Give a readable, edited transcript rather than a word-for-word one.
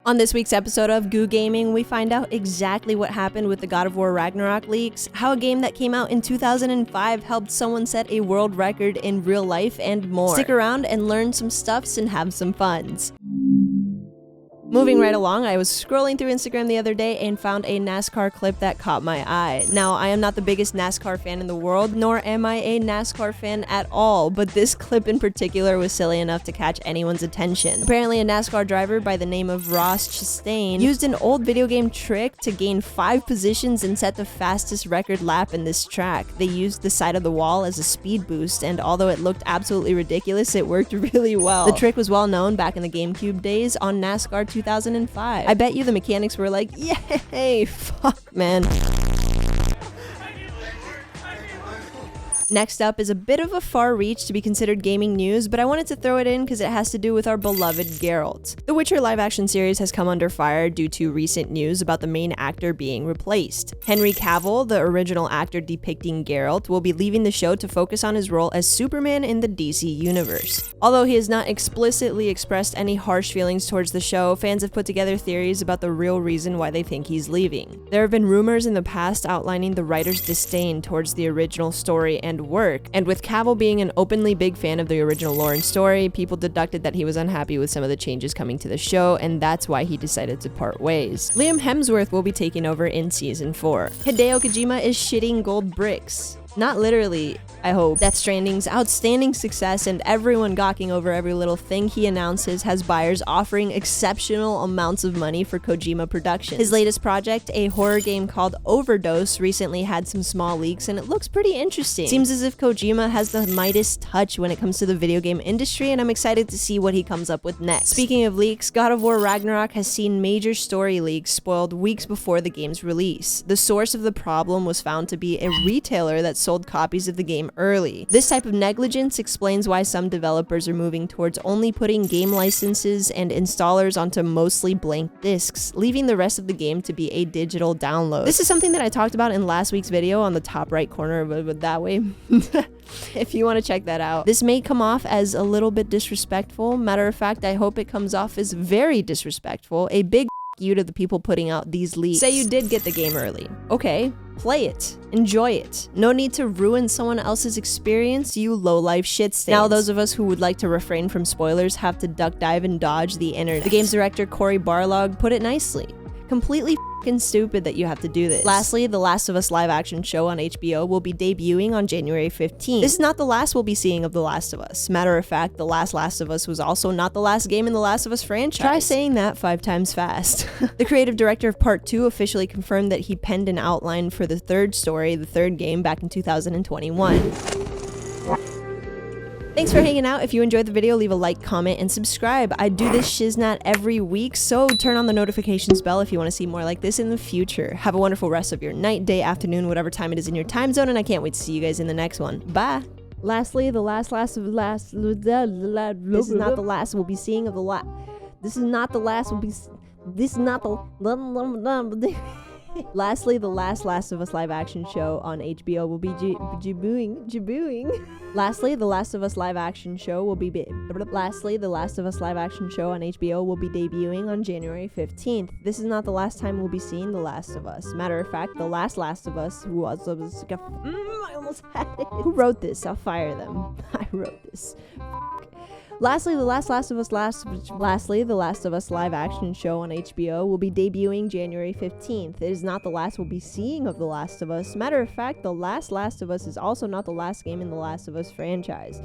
On this week's episode of Goo Gaming, we find out exactly what happened with the God of War Ragnarok leaks, how a game that came out in 2005 helped someone set a world record in real life, and more. Stick around and learn some stuffs and have some funs. Moving right along, I was scrolling through Instagram the other day and found a NASCAR clip that caught my eye. Now, I am not the biggest NASCAR fan in the world, nor am I a NASCAR fan at all, but this clip in particular was silly enough to catch anyone's attention. Apparently, a NASCAR driver by the name of Ross Chastain used an old video game trick to gain 5 positions and set the fastest record lap in this track. They used the side of the wall as a speed boost, and although it looked absolutely ridiculous, it worked really well. The trick was well known back in the GameCube days on NASCAR 2005. I bet you the mechanics were like, yay, fuck, man. Next up is a bit of a far reach to be considered gaming news, but I wanted to throw it in because it has to do with our beloved Geralt. The Witcher live-action series has come under fire due to recent news about the main actor being replaced. Henry Cavill, the original actor depicting Geralt, will be leaving the show to focus on his role as Superman in the DC universe. Although he has not explicitly expressed any harsh feelings towards the show, fans have put together theories about the real reason why they think he's leaving. There have been rumors in the past outlining the writer's disdain towards the original story and work, and with Cavill being an openly big fan of the original lore and story, people deducted that he was unhappy with some of the changes coming to the show, and that's why he decided to part ways. Liam Hemsworth will be taking over in season 4. Hideo Kojima is shitting gold bricks. Not literally, I hope. Death Stranding's outstanding success and everyone gawking over every little thing he announces has buyers offering exceptional amounts of money for Kojima Productions. His latest project, a horror game called Overdose, recently had some small leaks and it looks pretty interesting. Seems as if Kojima has the Midas touch when it comes to the video game industry, and I'm excited to see what he comes up with next. Speaking of leaks, God of War Ragnarok has seen major story leaks spoiled weeks before the game's release. The source of the problem was found to be a retailer that sold copies of the game early. This type of negligence explains why some developers are moving towards only putting game licenses and installers onto mostly blank discs, leaving the rest of the game to be a digital download. This is something that I talked about in last week's video on the top right corner, but that way. If you want to check that out. This may come off as a little bit disrespectful. Matter of fact, I hope it comes off as very disrespectful. A big you to the people putting out these leaks. Say you did get the game early. Okay, play it. Enjoy it. No need to ruin someone else's experience, you low-life shit stains. Now those of us who would like to refrain from spoilers have to duck dive and dodge the internet. The game's director Cory Barlog put it nicely. Completely f***ing stupid that you have to do this. Lastly, The Last of Us live-action show on HBO will be debuting on January 15th. This is not the last we'll be seeing of The Last of Us. Matter of fact, the Last of Us was also not the last game in the Last of Us franchise. Try saying that 5 times fast. The creative director of Part 2 officially confirmed that he penned an outline for the third story, the third game, back in 2021. Thanks for hanging out. If you enjoyed the video, leave a like, comment, and subscribe. I do this shiznat every week, so turn on the notifications bell if you want to see more like this in the future. Have a wonderful rest of your night, day, afternoon, whatever time it is in your time zone, and I can't wait to see you guys in the next one. Bye! Lastly, the last of last... This is not the last we'll be seeing of the last... This is not the last we'll be... This is not the... Lastly, the Last of Us live-action show on HBO will be debuting. Lastly, The Last of Us live-action show will be Lastly, The Last of Us live-action show on HBO will be debuting on January 15th. This is not the last time we'll be seeing The Last of Us. Matter of fact, the last of Us who was I almost had it. Who wrote this? I'll fire them. I wrote this. Lastly, The Last of Us live-action show on HBO will be debuting January 15th. It is not the last we'll be seeing of The Last of Us. Matter of fact, the Last of Us is also not the last game in the Last of Us franchise.